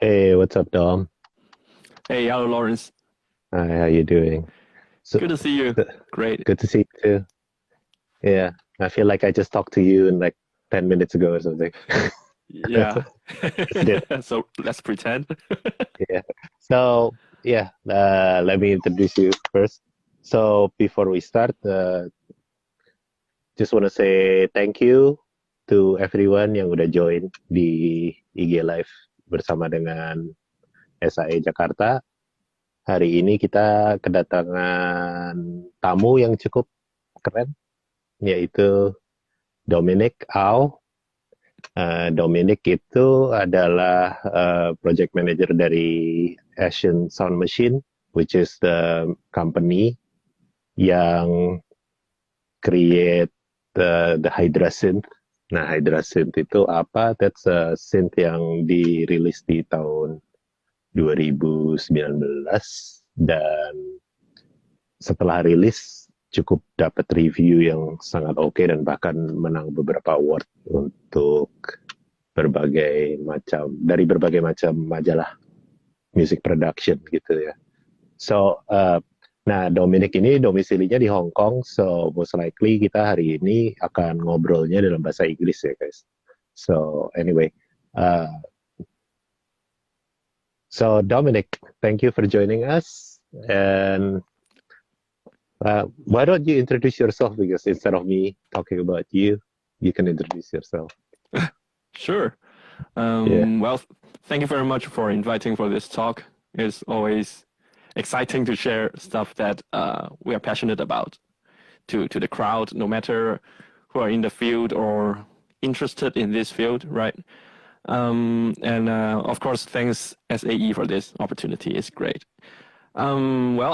Hey, what's up, Dom? Hey, hello, Lawrence. Hi, how you doing? So, Good to see you. th- Great. good to see you too. Yeah, I feel like I just talked to you in like 10 minutes ago or something. Yeah. Just did. So let's pretend. Yeah. So, yeah, let me introduce you first. So, before we start, just want to say thank you to everyone yang udah join di IG Live bersama dengan SAE Jakarta. Hari ini kita kedatangan tamu yang cukup keren, yaitu Dominic Au. Dominic itu adalah project manager dari Ashun Sound Machine, which is the company yang create the Hydrasynth. Nah, Hydrasynth itu apa? That's a synth yang dirilis di tahun 2019 dan setelah rilis cukup dapat review yang sangat oke dan bahkan menang beberapa award untuk berbagai macam majalah music production gitu ya. So, nah Dominic ini domisilinya di Hong Kong, so most likely kita hari ini akan ngobrolnya dalam bahasa Inggris ya guys. So anyway, uh, so Dominic, thank you for joining us, and why don't you introduce yourself, because instead of me talking about you, you can introduce yourself. Sure. Yeah, Well, thank you very much for inviting for this talk. It's always exciting to share stuff that we are passionate about to the crowd, no matter who are in the field or interested in this field, right? And of course, thanks SAE for this opportunity. It's great. Well,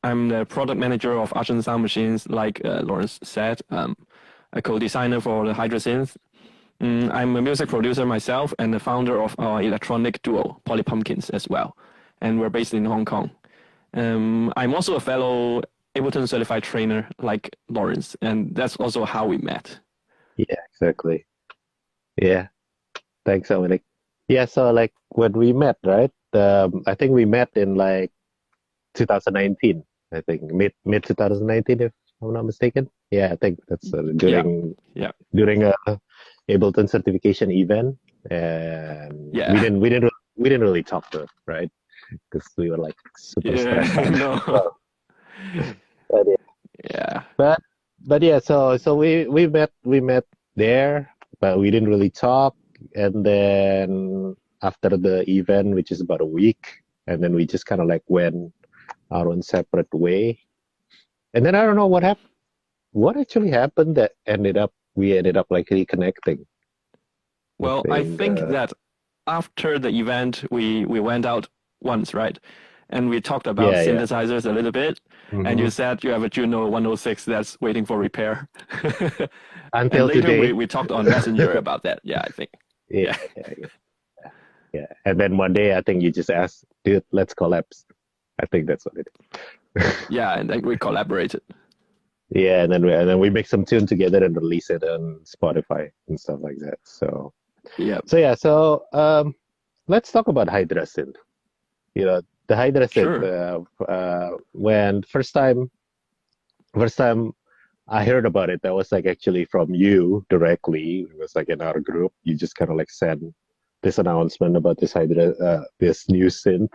I'm the product manager of Ashun Sound Machines, like Lawrence said. A co-designer for the Hydrasynth. I'm a music producer myself and the founder of our electronic duo, Polypumpkins, as well. And we're based in Hong Kong. I'm also a fellow Ableton certified trainer like Lawrence, and that's also how we met. yeah, exactly. Yeah, thanks, Dominic. Yeah, so like when we met, right? I think we met in like 2019. I think mid 2019, if I'm not mistaken. Yeah, I think that's Yeah, during yeah, during a Ableton certification event, and yeah, we didn't really talk to, right? Because we were like super stressed yeah. out. No, So, but yeah, yeah. but, but yeah, so we met there, but we didn't really talk. And then after the event, which is about a week, and then we just kind of like went our own separate way. And then I don't know what happened. What actually happened that we ended up like reconnecting. I Well, I think. think that after the event, we went out once, right? And we talked about Yeah, yeah. synthesizers a little bit. And you Hmm. said you have a Juno 106 that's waiting for repair. And Until later today. we talked on Messenger about that. Yeah, I think. Yeah, Yeah. yeah, yeah, yeah. And then one day, I think you just asked, dude, let's collapse. I think that's what it is. Yeah, and then we collaborated. Yeah, and then we make some tune together and release it on Spotify and stuff like that. So Yeah, so yeah, so let's talk about Hydrasynth. The Hydrasynth. sure. When first time I heard about it, that was like actually from you directly. It was like in our group. You just kind of like sent this announcement about this new synth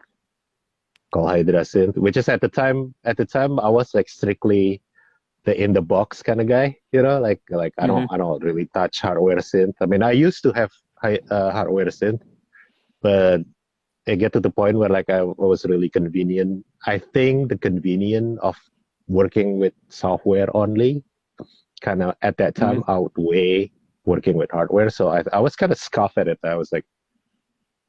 called Hydrasynth, which is at the time I was like strictly the in the box kind of guy, like I don't Hmm. I don't really touch hardware synth. I mean, I used to have hardware synth, but it get to the point where like I was really convenient. I think the convenience of working with software only kind of at that Hmm. time outweigh working with hardware. So I was kind of scoff at it. I was like,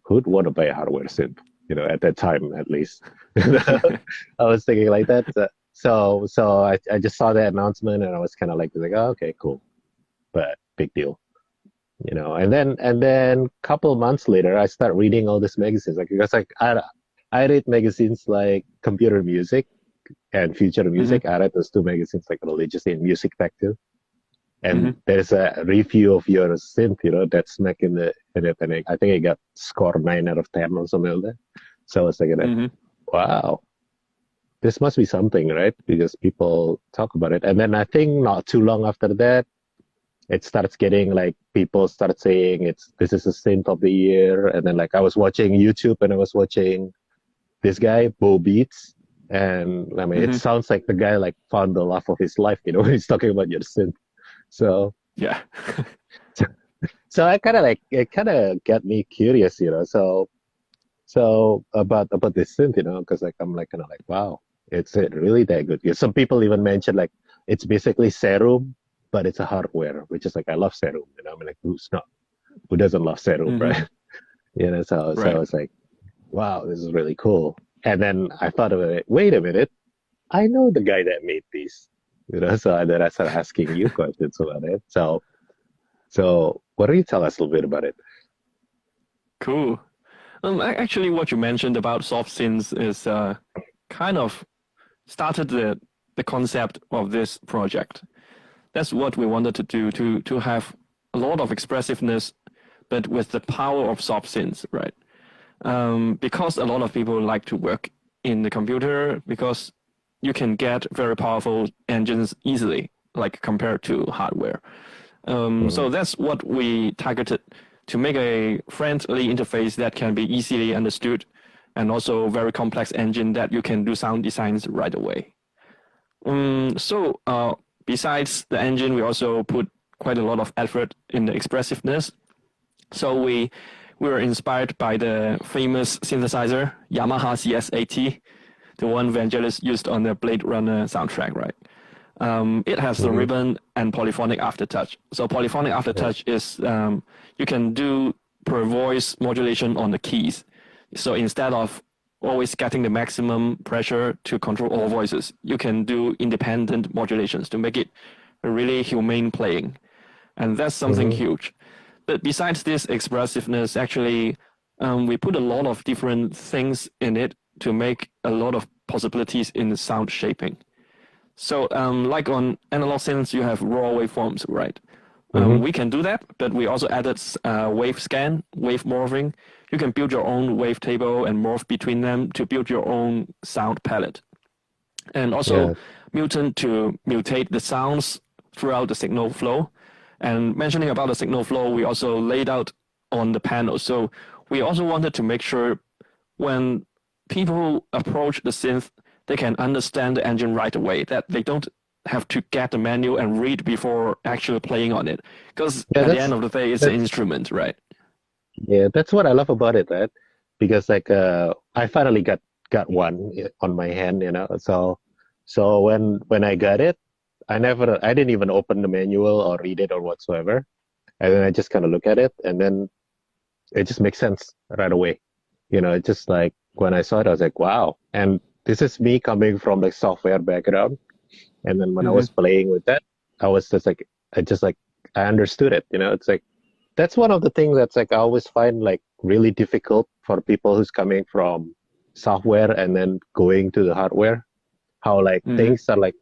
who'd want to buy a hardware synth? At that time at least. I was thinking like that. So I just saw that announcement and I was kind of like, oh, okay, cool, but big deal. And then couple months later, I start reading all these magazines. Like because like I read magazines like Computer Music and Future Hmm. Music. I read those two magazines like religiously, and Music Tech too. And there's a review of your synth, that's smack in it, and I think it got score 9 out of 10 or something like that. So I was like, wow, this must be something, right? Because people talk about it. And then I think not too long after that, it starts getting like people start saying this is a synth of the year. And then like I was watching YouTube and I was watching this guy, Bo Beats. And I mean, it sounds like the guy like found the love of his life, when he's talking about your synth. So yeah. so I kind of like, it kind of got me curious, so about this synth, because like I'm like kind of like, wow, it's it really that good? Because some people even mention like it's basically Serum, but it's a hardware, which is like I love Serum. I mean, like who doesn't love Serum, right? So Right. I was like, wow, this is really cool. And then I thought of it. Wait a minute, I know the guy that made these. So then I started asking you questions about it. So what do you tell us a little bit about it? Cool. Actually, what you mentioned about soft synths is kind of started the concept of this project. That's what we wanted to do, to have a lot of expressiveness, but with the power of soft synths, right? Because a lot of people like to work in the computer, because you can get very powerful engines easily, like compared to hardware. So that's what we targeted, to make a friendly interface that can be easily understood, and also very complex engine that you can do sound designs right away. So besides the engine, we also put quite a lot of effort in the expressiveness. So we were inspired by the famous synthesizer Yamaha CS80, the one Vangelis used on the Blade Runner soundtrack, right? It has the ribbon and polyphonic aftertouch. So polyphonic aftertouch is you can do per voice modulation on the keys. So instead of always getting the maximum pressure to control all voices, you can do independent modulations to make it a really humane playing. And that's something huge. But besides this expressiveness, actually, we put a lot of different things in it to make a lot of possibilities in the sound shaping. So like on analog synths, you have raw waveforms, right? We can do that, but we also added wave scan, wave morphing. You can build your own wave table and morph between them to build your own sound palette. And also mutant to mutate the sounds throughout the signal flow. And mentioning about the signal flow, we also laid out on the panel. So we also wanted to make sure when people approach the synth, they can understand the engine right away, that they don't have to get the manual and read before actually playing on it. Because at the end of the day, it's an instrument, right? Yeah, that's what I love about it, right? Because like I finally got one on my hand, So when I got it, I didn't even open the manual or read it or whatsoever. And then I just kind of look at it, and then it just makes sense right away. It just like when I saw it, I was like, wow. And this is me coming from like software background. And then when I was playing with that, I was just like, I understood it. It's like, that's one of the things that's like I always find like really difficult for people who's coming from software and then going to the hardware. How like things are like,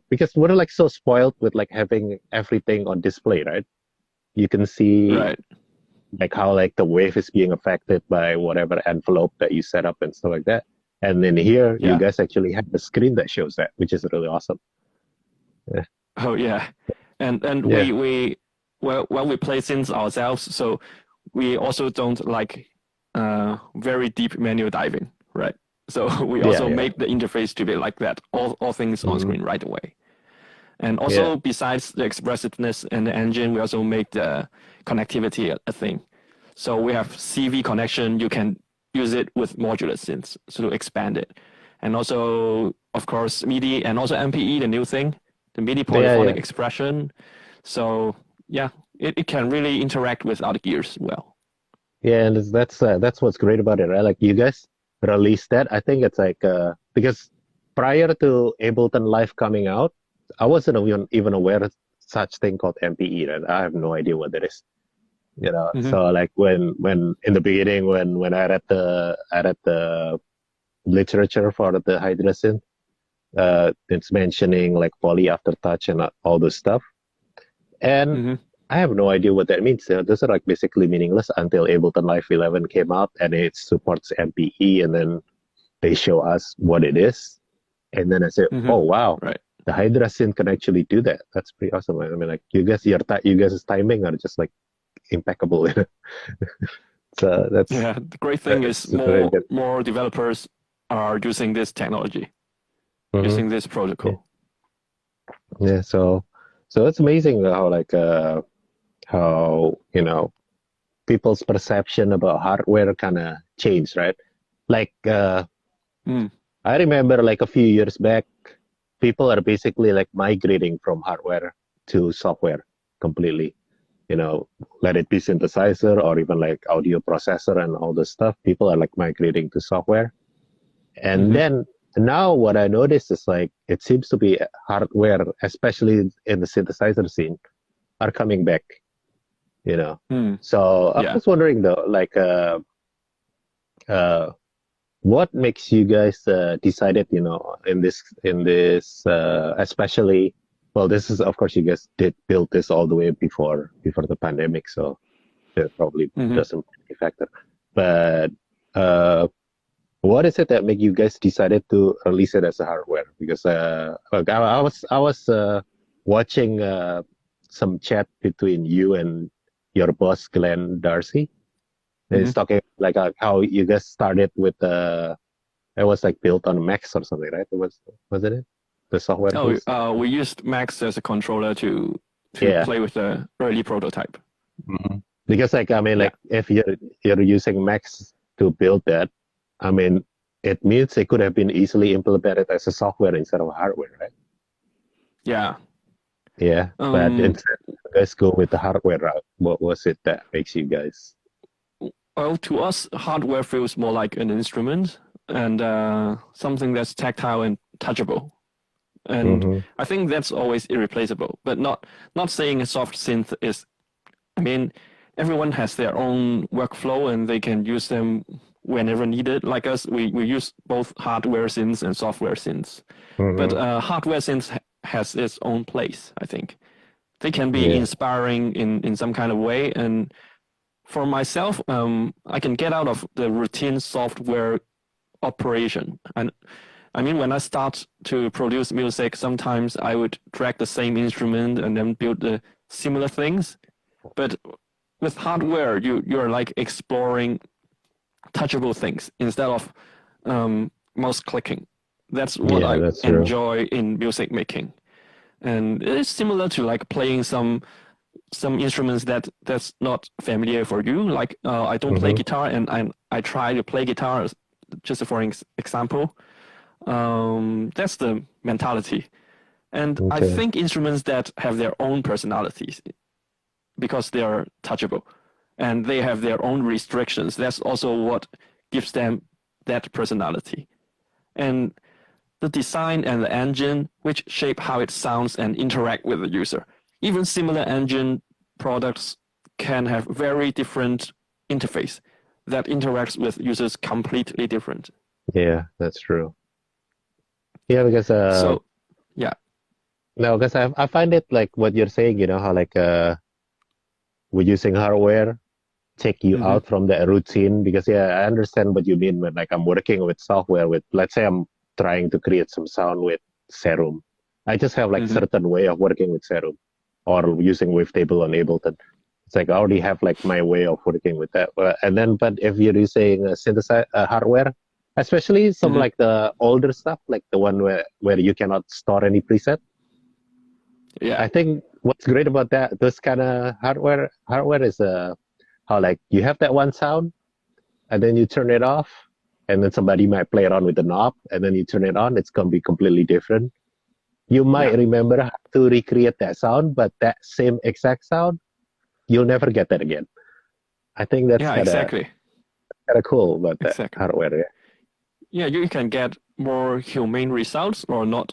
because we're like so spoiled with like having everything on display, right? You can see like how like the wave is being affected by whatever envelope that you set up and stuff like that. And then here, you guys actually have a screen that shows that, which is really awesome. Yeah. Oh yeah, and Yeah. we well we play synths ourselves, so we also don't like very deep manual diving, right? So we also make the interface to be like that, all things on screen right away. And also besides the expressiveness and the engine, we also make the connectivity a thing. So we have CV connection. You can use it with modular synths to expand it. And also, of course, MIDI and also MPE, the new thing, the MIDI polyphonic expression. So yeah, it can really interact with other gears well. Yeah, and that's what's great about it, right? Like you guys released that. I think it's like because prior to Ableton Live coming out, I wasn't even aware of such thing called MPE, right? I have no idea what that is. So like when in the beginning when I read the literature for the Hydrasynth, it's mentioning like poly aftertouch and all this stuff. And Mm-hmm. I have no idea what that means. Those are like basically meaningless until Ableton Live 11 came out and it supports MPE, and then they show us what it is. And then I said, Mm-hmm. oh, wow, Right. the Hydrasynth can actually do that. That's pretty awesome. I mean, like you guys' timing are just like impeccable. So that's Yeah. The great thing is very good. more developers are using this technology, Hmm. using this Yeah, protocol. yeah. So it's amazing how people's perception about hardware kind of changed, right? Like Mm. I remember like a few years back, people are basically like migrating from hardware to software completely. Let it be synthesizer or even like audio processor and all this stuff. People are like migrating to software. And Mm-hmm. then now what I noticed is like it seems to be hardware, especially in the synthesizer scene, are coming back, you know. Mm. So I Yeah. was wondering though, like uh what makes you guys decided, in this especially, well, this is of course you guys did build this all the way before the pandemic, so that probably Mm-hmm. doesn't factor. But uh, what is it that make you guys decided to release it as a hardware? Because look, I was watching some chat between you and your boss Glenn Darcy. And Mm-hmm. it's talking like how you guys started with it was like built on Macs or something, right? Wasn't it the software Oh, tools? we used Max as a controller to Yeah. play with the early prototype. Mhm. Because like I mean Yeah. like if you're using Macs to build that, I mean it means it could have been easily implemented as a software instead of hardware, right? Yeah. Yeah. But Um. instead, you guys go with the hardware route. What was it that makes you guys? Well, to us, hardware feels more like an instrument and something that's tactile and touchable. And Mm-hmm. I think that's always irreplaceable. But not saying a soft synth is. I mean, everyone has their own workflow and they can use them whenever needed. Like us, we use both hardware synths and software synths. But Mm-hmm. hardware synths has its own place. I think they can be Yeah. inspiring in some kind of way. And for myself, I can get out of the routine software operation. And I mean, when I start to produce music, sometimes I would drag the same instrument and then build the similar things. But with hardware, you're like exploring touchable things instead of mouse clicking. That's what Yeah, I that's true. enjoy in music making, and it is similar to like playing some instruments that's not familiar for you. Like I don't play Mm-hmm. guitar, and I try to play guitar just for example. That's the mentality, and I Okay. think instruments that have their own personalities because they are touchable and they have their own restrictions. That's also what gives them that personality. And the design and the engine, which shape how it sounds and interact with the user. Even similar engine products can have very different interface that interacts with users completely different. Yeah, that's true. Yeah, because So yeah. no, because I find it like what you're saying, how like we're using hardware take you Mm-hmm. out from the routine, because yeah, I understand what you mean when like I'm working with software with, let's say I'm trying to create some sound with Serum. I just have like Mm-hmm. certain way of working with Serum or using Wavetable on Ableton. It's like I already have like my way of working with that. But if you're using synthesizer hardware, especially some Mm-hmm. like the older stuff, like the one where you cannot store any preset, Yeah. I think what's great about that, this kind of hardware is how like you have that one sound and then you turn it off, and then somebody might play around with the knob, and then you turn it on, it's gonna be completely different. You Yeah. might remember how to recreate that sound, but that same exact sound, you'll never get that again. I think that's Yeah, kind of exactly. kind of cool about that Exactly. hardware. Yeah. Yeah, you can get more humane results or not,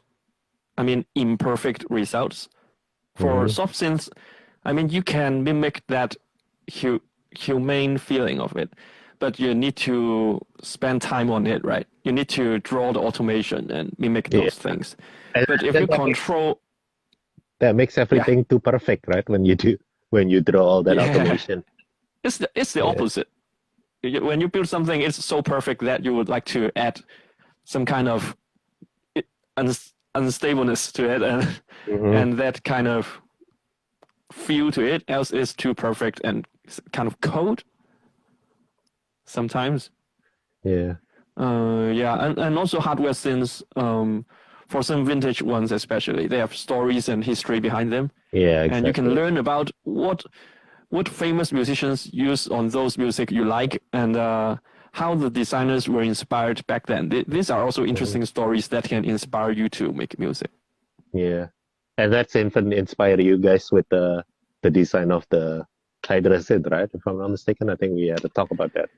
I mean, imperfect results. For Mm-hmm. soft synths, I mean, you can mimic that humane feeling of it, but you need to spend time on it, right? You need to draw the automation and mimic Yeah. those things. And But if then you that makes control, that makes Yeah. everything too perfect, right? When you draw all that Yeah. automation. It's the Yeah. opposite. When you build something, it's so perfect that you would like to add some kind of unstableness to it, and that kind of feel to it. Else, it's too perfect and kind of cold sometimes. Yeah. Yeah, and also hardware synths. For some vintage ones, especially, they have stories and history behind them, Yeah, and you can exactly. learn about what famous musicians use on those music you like, and how the designers were inspired back then. These are also interesting stories that can inspire you to make music. Yeah. And that's even inspire you guys with the design of the Hydrasynth, right? If I'm not mistaken, I think we had to talk about that.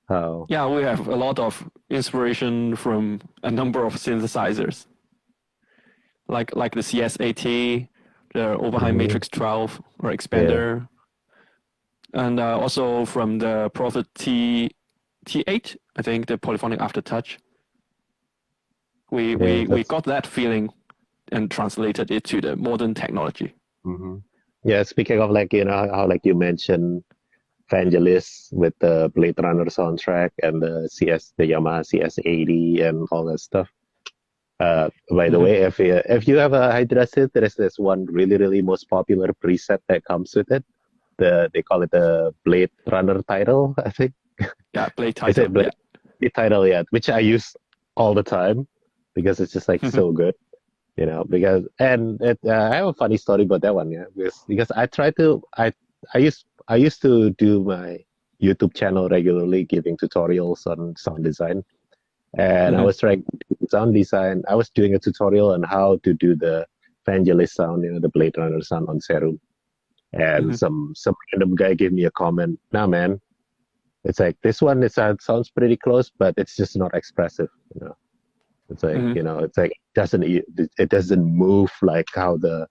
How Yeah, we have a lot of inspiration from a number of synthesizers, like the CS80, the Oberheim Matrix 12 or yeah. Expander, and also from the Prophet T8, I think the Polyphonic Aftertouch. We got that feeling and translated it to the modern technology. Yeah, speaking of like, how like you mentioned Vangelis with the Blade Runner soundtrack and the Yamaha CS80 and all that stuff. By the way, if you have a Hydrasynth, there is this one really most popular preset that comes with it. They call it the Blade Runner title, I think. Yeah, Blade Is title. it Blade title? Yeah, which I use all the time because it's just like so good. Because I have a funny story about that one, yeah, because I used to do my YouTube channel regularly, giving tutorials on sound design, and I was trying sound design. I was doing a tutorial on how to do the Vangelis sound, the Blade Runner sound on Serum, and some random guy gave me a comment. Nah, man, it's like this one. Sounds pretty close, but it's just not expressive. It's like it's like it doesn't move like how the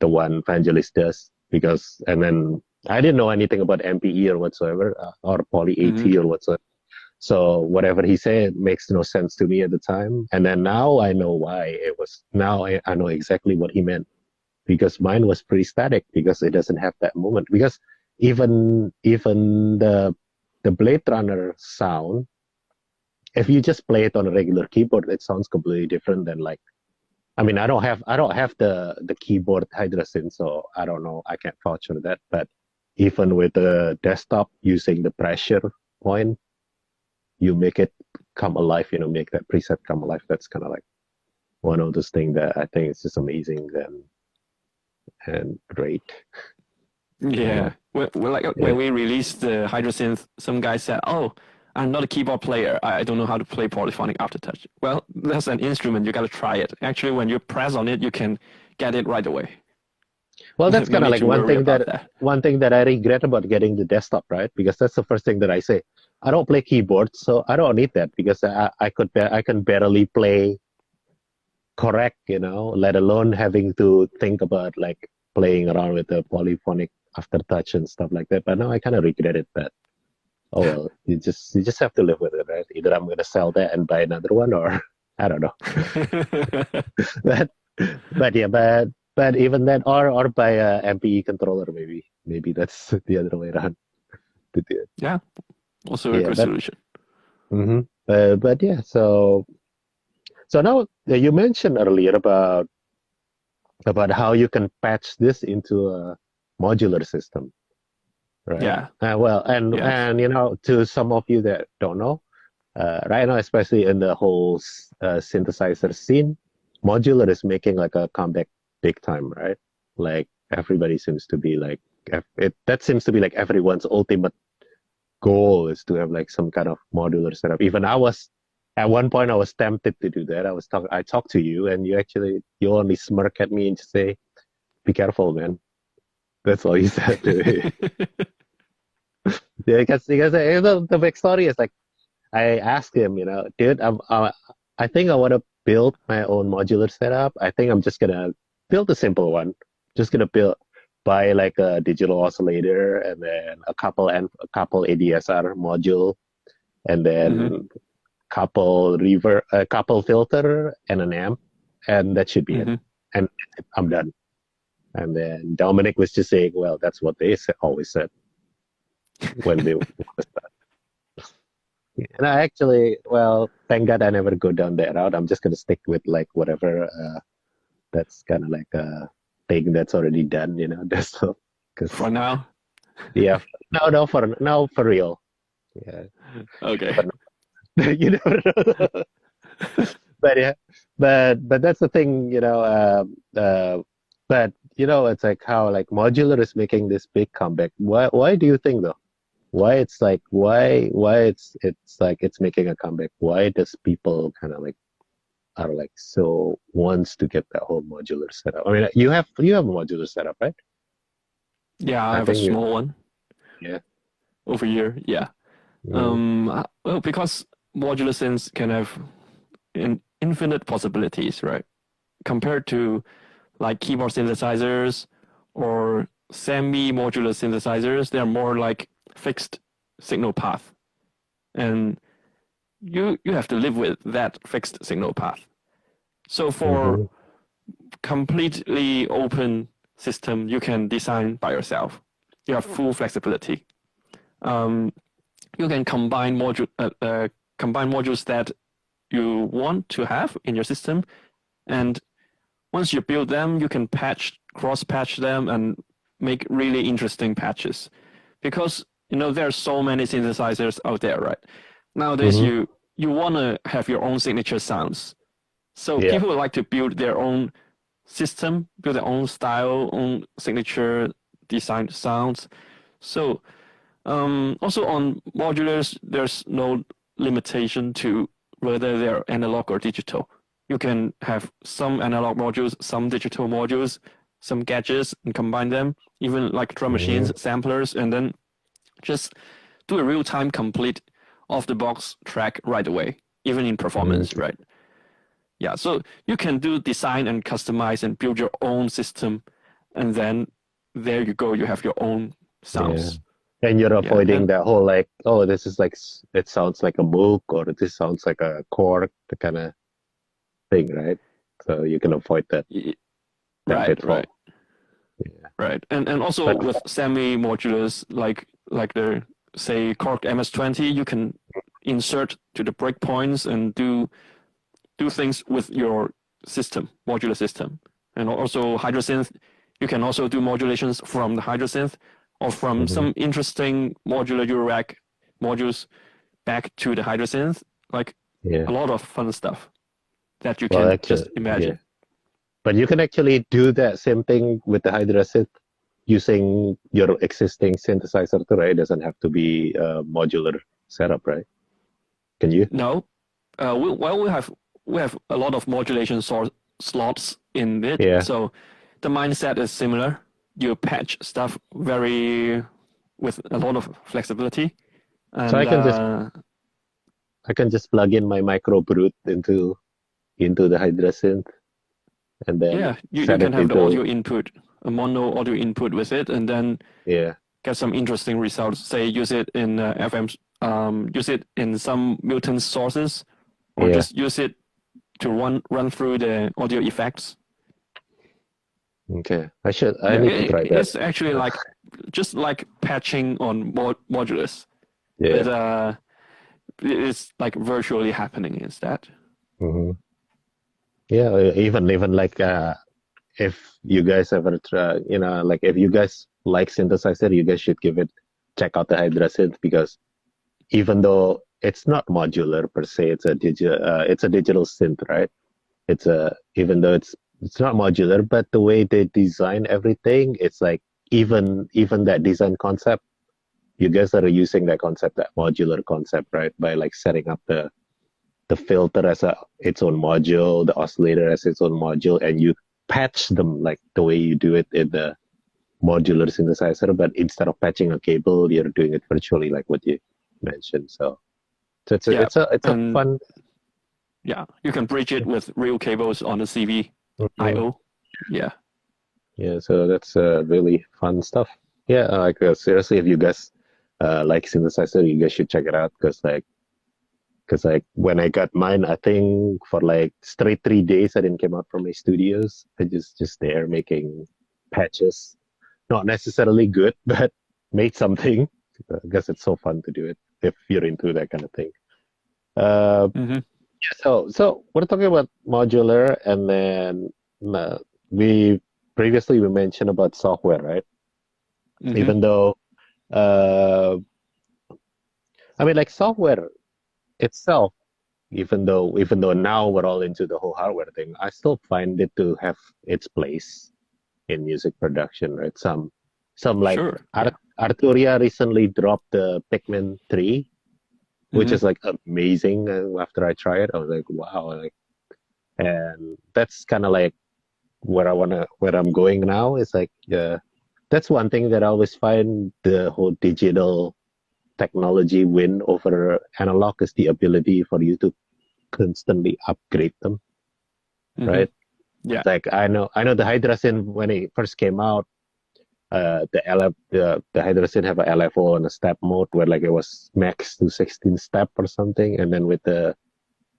one Vangelis does, because and then I didn't know anything about MPE or whatsoever, or Poly AT or whatsoever. So whatever he said makes no sense to me at the time, and then now I know why it was. Now I know exactly what he meant, because mine was pretty static because it doesn't have that movement. Because even the Blade Runner sound, if you just play it on a regular keyboard, it sounds completely different than like. I mean, I don't have the keyboard Hydrasynth, so I don't know. I can't vouch for that. But even with the desktop using the pressure point, you make it come alive. Make that preset come alive. That's kind of like one of those things that I think is just amazing and great. Yeah. When we released the Hydrasynth, some guy said, "Oh, I'm not a keyboard player. I don't know how to play Polyphonic Aftertouch." Well, that's an instrument. You got to try it. Actually, when you press on it, you can get it right away. Well, that's No kind of need like to worry about that. one thing that I regret about getting the desktop, right? Because that's the first thing that I say. I don't play keyboard, so I don't need that, because I can barely play correct, let alone having to think about like playing around with the polyphonic aftertouch and stuff like that. But now I kind of regret it. But oh well, you just have to live with it, right? Either I'm gonna sell that and buy another one, or I don't know. but but even then, or buy a MPE controller, maybe that's the other way around to do it. Yeah, also a Yeah, good solution. but yeah, so now you mentioned earlier about how you can patch this into a modular system, right? Yeah. Well, and Yes. to some of you that don't know, right now, especially in the whole synthesizer scene, modular is making like a comeback big time, right? Like everybody seems to be like that seems to be like everyone's ultimate goal is to have like some kind of modular setup. Even I was at one point I was tempted to do that. I talked to you, and you only smirk at me and just say, "Be careful, man." That's all you said to me. Yeah, because the big story is like I asked him, dude, I think I want to build my own modular setup. I think I'm just gonna build a simple one. Just gonna buy like a digital oscillator, and then a couple ADSR module, and then couple filter and an amp, and that should be it. and I'm done. And then Dominic was just saying, well, that's what they always said when they want to start. And I actually, well, thank God I never go down that route. I'm just gonna stick with like whatever. That's kind of like a thing that's already done, That's because For now. yeah, no, for real. Yeah, Okay. but you never know. But yeah, but that's the thing, but it's like how like modular is making this big comeback. Why do you think though? Why it's like it's making a comeback? Why does people kind of like are like so wants to get that whole modular setup? I mean, you have a modular setup, right? Yeah, I I have a think you small one yeah. over here. Yeah. Mm, Well, because modular synths can have infinite possibilities, right? Compared to like keyboard synthesizers or semi-modular synthesizers, they're more like fixed signal path. And you have to live with that fixed signal path. So for mhm, completely open system, you can design by yourself. You have full flexibility. Um, you can combine modules that you want to have in your system, and once you build them, you can cross-patch them, and make really interesting patches. Because there are so many synthesizers out there, right? Nowadays, mhm, you want to have your own signature sounds. So yeah. people like to build their own system, build their own style, own signature designed sounds. So also on modulars, there's no limitation to whether they're analog or digital. You can have some analog modules, some digital modules, some gadgets, and combine them, even like drum Mhm, machines, samplers, and then just do a real-time complete off-the-box track right away, even in mhm, performance, right? Yeah, so you can do design and customize and build your own system, and then there you go, you have your own yeah. sounds. And you're Yeah, avoiding and that whole like, oh, this is like it sounds like a book or this sounds like a chord, the kind of thing, right? So you can avoid that right, pitfall. right, Yeah. right, and also But with semi-modulars like the say Korg MS-20, you can insert to the breakpoints and do things with your system, modular system, and also Hydrasynth. You can also do modulations from the Hydrasynth or from mhm, some interesting modular Eurorack modules back to the Hydrasynth, like yeah. a lot of fun stuff that you Well, can actually, just yeah. imagine. But you can actually do that same thing with the Hydrasynth using your existing synthesizer too, right? It doesn't have to be a modular setup, right? Can you? No, we have a lot of modulation slots in it, Yeah. so the mindset is similar. You patch stuff very with a lot of flexibility, So and I can just plug in my micro brute into the Hydrasynth and then yeah, you set can it have the into audio input, a mono audio input with it, and then yeah. get some interesting results. Say use it in FM, use it in some mutant sources, or Yeah. just use it to run through the audio effects. Okay. I Yeah, need to try that. it's actually like just like patching on modulars, but Yeah. it's like virtually happening instead. Hmm. Yeah, even like if you guys ever try, like if you guys like synthesizer, you guys should check out the Hydrasynth because even though it's not modular per se, it's a digital synth, right? Even though it's not modular, but the way they design everything, it's like even that design concept, you guys are using that concept, that modular concept, right? By like setting up the filter as its own module, the oscillator as its own module, and you patch them like the way you do it in the modular synthesizer, but instead of patching a cable, you're doing it virtually, like what you mentioned. So Yeah, it's a and fun. yeah, you can bridge it with real cables on the CV Mhm. IO. Yeah. Yeah, so that's really fun stuff. Yeah, like seriously, if you guys like synthesizer, you guys should check it out because like Because like when I got mine, I think for like straight 3 days, I didn't come out from my studios. I just there making patches, not necessarily good, but made something. I guess it's so fun to do it if you're into that kind of thing. Uh, Mm-hmm. so we're talking about modular, and then uh, we previously we mentioned about software, right? Mm-hmm. Even though, uh, I mean, like software itself, even though now we're all into the whole hardware thing, I still find it to have its place in music production, right? Some like Sure. Yeah. Arturia recently dropped the Pikmin 3, which Mm-hmm. is like amazing. After I tried it, I was like, wow, like, and that's kind of like where I'm going now. Is like, that's one thing that I always find the whole digital technology win over analog is the ability for you to constantly upgrade them, Mm-hmm. right? Yeah. Like I know the Hydrasynth when it first came out, the Hydrasynth have a LFO and a step mode where like it was max to 16 step or something, and then with the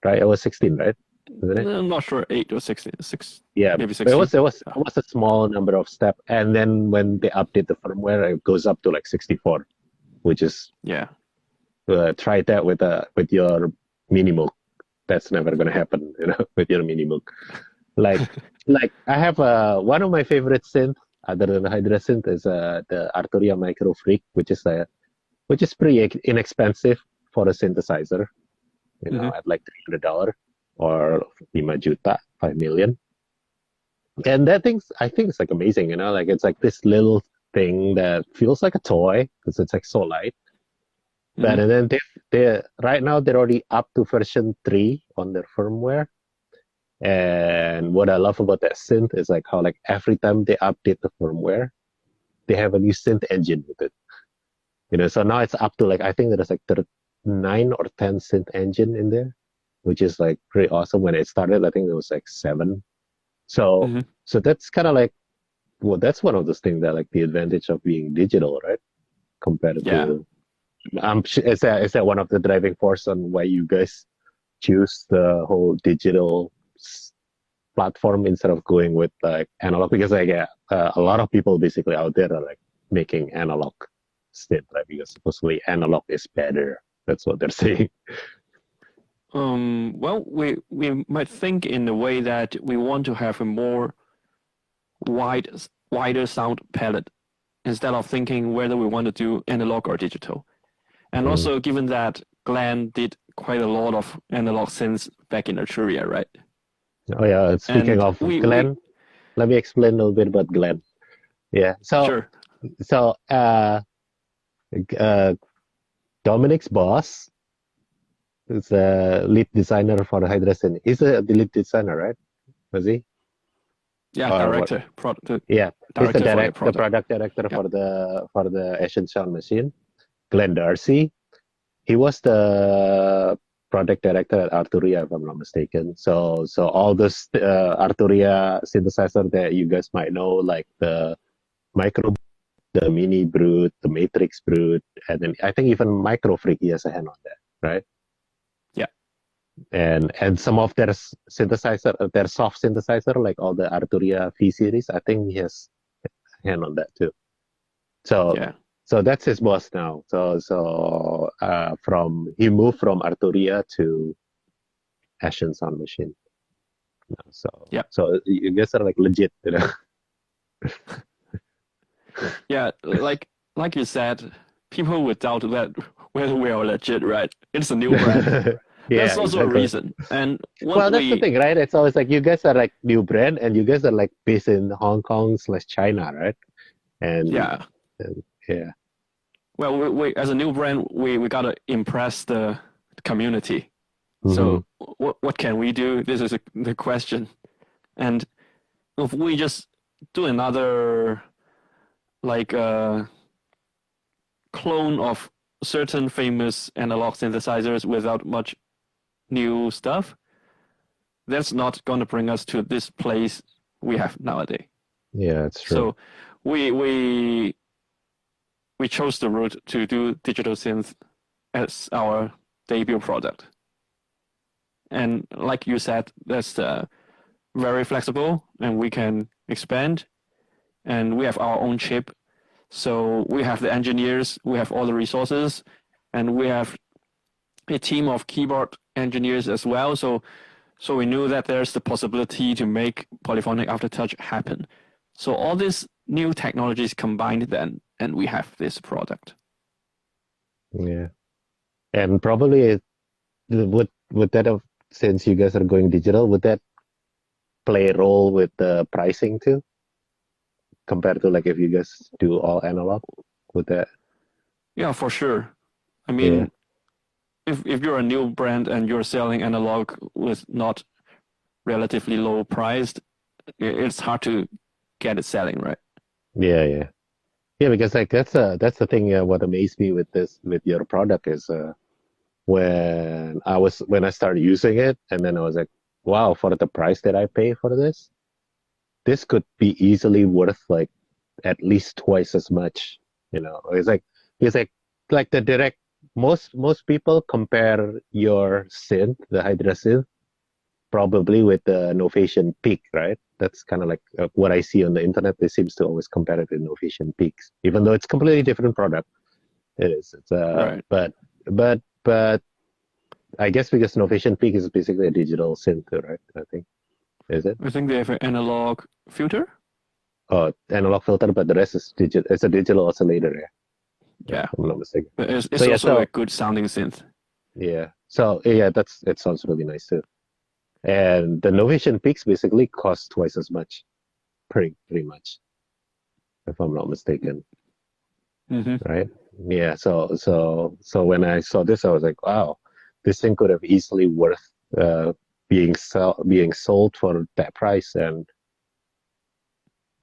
right, it was 16, right? Isn't it? I'm not sure, 8 or 16, 6, Yeah, maybe but it 16. was it was it was a small number of step, and then when they update the firmware, it goes up to like 64, which is Yeah. try that with your Minimoog. That's never gonna happen, with your Minimoog. Like like I have one of my favorite synth other than the Hydrasynth is the Arturia Microfreak, which is pretty inexpensive for a synthesizer, Mm-hmm. at like $300 or 5 juta, 5 million. And that thing's I think it's like amazing, like it's like this little thing that feels like a toy because it's like so light. But Mm-hmm. and then they right now they're already up to version 3 on their firmware. And what I love about that synth is like how like every time they update the firmware, they have a new synth engine with it. So now it's up to like I think there's like 9 or 10 synth engine in there, which is like pretty awesome. When it started, I think there was like 7. So Mm-hmm. so that's kind of like that's one of those things that like the advantage of being digital, right? Compared Yeah. to is that one of the driving force on why you guys choose the whole digital platform instead of going with like analog? Because like a lot of people basically out there are like making analog still, right? Because supposedly analog is better. That's what they're saying. Well, we might think in the way that we want to have a more wide, wider sound palette instead of thinking whether we want to do analog or digital. And Mm. also, given that Glenn did quite a lot of analog synths back in Arturia, right? Oh yeah. Speaking And of we Glenn, let me explain a little bit about Glenn. Yeah. So sure, so uh, Dominic's boss is the lead designer for Hydrasynth. He's the lead designer, right? Was he? yeah, Or what? the Yeah, he's director for the the product. product director Yeah. for the Ashun Sound Machine. Glenn Darcy. He was the product director at Arturia, if I'm not mistaken. So all this Arturia synthesizer that you guys might know, like the Micro, the Mini Brute, the Matrix Brute, and then I think even Microfreak, he has a hand on that, right? Yeah. And some of their synthesizer, their soft synthesizer, like all the Arturia V series, I think he has a hand on that too. So Yeah. so that's his boss now. So from he moved from Arturia to Ashun Sound Machine. So Yeah. so you guys are like legit. Yeah. Like you said, people would doubt that whether we are legit, right? It's a new brand. Yeah, That's also a exactly. reason. And Well, what that's the we thing, right? It's always like you guys are like new brand, and you guys are like based in Hong Kong/China, right? And, yeah. and yeah. Well, we as a new brand, we gotta impress the community. Hmm. So what can we do? This is the question. And if we just do another like clone of certain famous analog synthesizers without much new stuff, that's not going to bring us to this place we have nowadays. Yeah, it's true. So we chose the route to do digital synth as our debut product. And like you said, that's very flexible, and we can expand. And we have our own chip, so we have the engineers, we have all the resources, and we have a team of keyboard engineers as well. So we knew that there's the possibility to make Polyphonic Aftertouch happen. So all these new technologies combined then, and we have this product. Yeah. And probably would that have, since you guys are going digital, would that play a role with the pricing too? Compared to like if you guys do all analog, would that? Yeah, for sure. I Yeah. mean, if you're a new brand and you're selling analog with not relatively low priced, it's hard to get it selling, right? Yeah. Because like that's the thing. What amazed me with your product is when I started using it, and then I was like, wow, for the price that I pay for this could be easily worth like at least twice as much. It's like the direct most people compare your synth, the Hydrasynth, probably with the Novation Peak, right? That's kind of like what I see on the internet. They seems to always compare it with Novation Peaks, even though it's completely different product. It is. It's Right. but I guess because Novation Peak is basically a digital synth, right? I think. Is it? I think they have an analog filter. Oh, analog filter, but the rest is digital. It's a digital oscillator, yeah. Yeah. If I'm not mistaken. But it's also a good sounding synth. Yeah. So yeah, it sounds really nice too. And the Novation Peaks basically cost twice as much, pretty much, if I'm not mistaken. Mm-hmm. Right? Yeah. So when I saw this, I was like, wow, this thing could have easily worth being sold for that price, and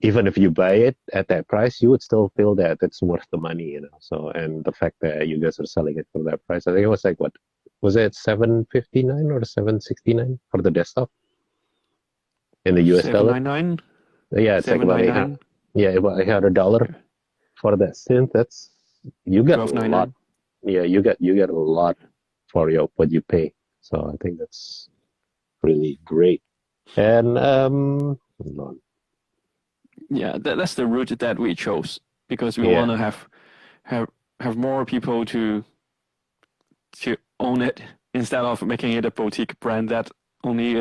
even if you buy it at that price, you would still feel that it's worth the money, So, and the fact that you guys are selling it for that price, I think it was like, what was it, $759 or $769 for the desktop in the US dollar? $799. Yeah, it's like about $800. Yeah, about $800 for that synth. You get a lot. Yeah, you get a lot for what you pay. So I think that's really great. And yeah, that's the route that we chose, because we want to have more people to own it, instead of making it a boutique brand that only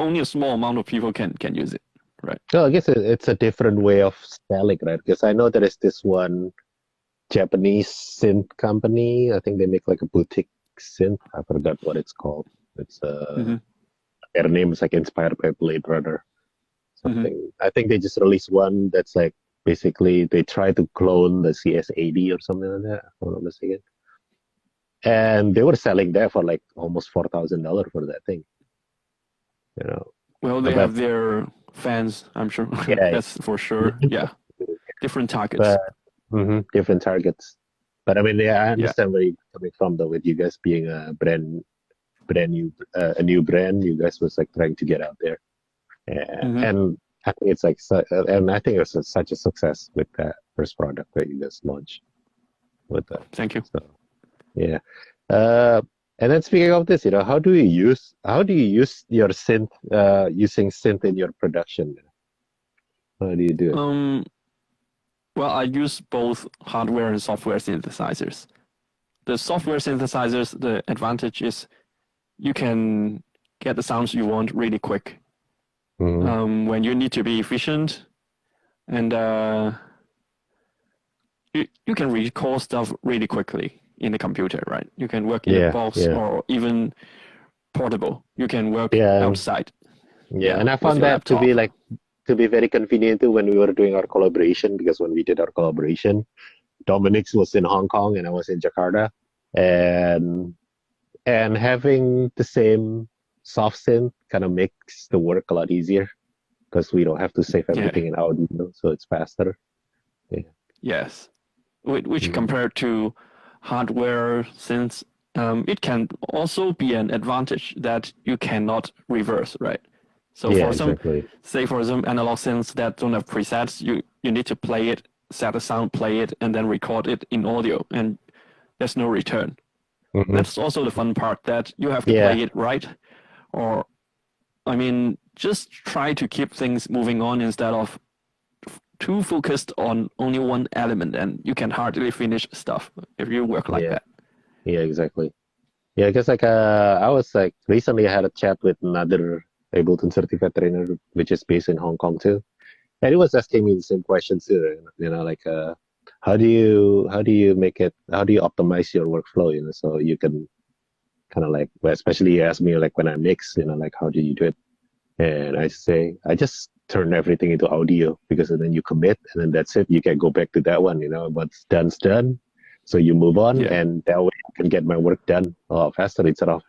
only a small amount of people can use it, right? No, I guess it's a different way of selling, right? Because I know there is this one Japanese synth company. I think they make like a boutique synth. I forgot what it's called. It's their name is like inspired by Blade Runner. Something. I think they just released one that's like basically they try to clone the CS80 or something like that, if I'm not mistaken. And they were selling that for like almost $4,000 for that thing. Well, they have their fans, I'm sure. Yeah, that's for sure. Yeah, different targets. Different targets. But I mean, yeah, I understand where you're coming from, though. With you guys being a brand new, a new brand, you guys was like trying to get out there, and I think it's like, and I think it was such a success with that first product that you guys launched. With that, thank you. So, yeah. And then speaking of this, how do you use your synth, using synth in your production? How do you do it? Well, I use both hardware and software synthesizers. The software synthesizers, the advantage is you can get the sounds you want really quick. When you need to be efficient, and you can record stuff really quickly in the computer, right? You can work in a box or even portable. You can work outside. Yeah, and I found that to be very convenient too when we were doing our collaboration, because when we did our collaboration, Dominic was in Hong Kong and I was in Jakarta, and having the same soft synth kind of makes the work a lot easier, because we don't have to save everything in audio, so it's faster. Yeah. Yes, which compared to hardware synths, it can also be an advantage that you cannot reverse, right? So for some analog synths that don't have presets, you need to play it, set a sound, play it, and then record it in audio, and there's no return. Mhm. That's also the fun part, that you have to Yeah. play it right. Or, I mean, just try to keep things moving on instead of too focused on only one element, and you can hardly finish stuff if you work like Yeah. that. Yeah, exactly. Yeah, because like I was like recently I had a chat with another Ableton certified trainer, which is based in Hong Kong too, and he was asking me the same questions too. Like how do you make it? How do you optimize your workflow? So you can kind of like, well, especially he asked me like when I mix, like how do you do it? And I say I just turn everything into audio because then you commit and then that's it. You can go back to that one. What's done's done. So you move on, Yeah, and that way I can get my work done a lot faster instead of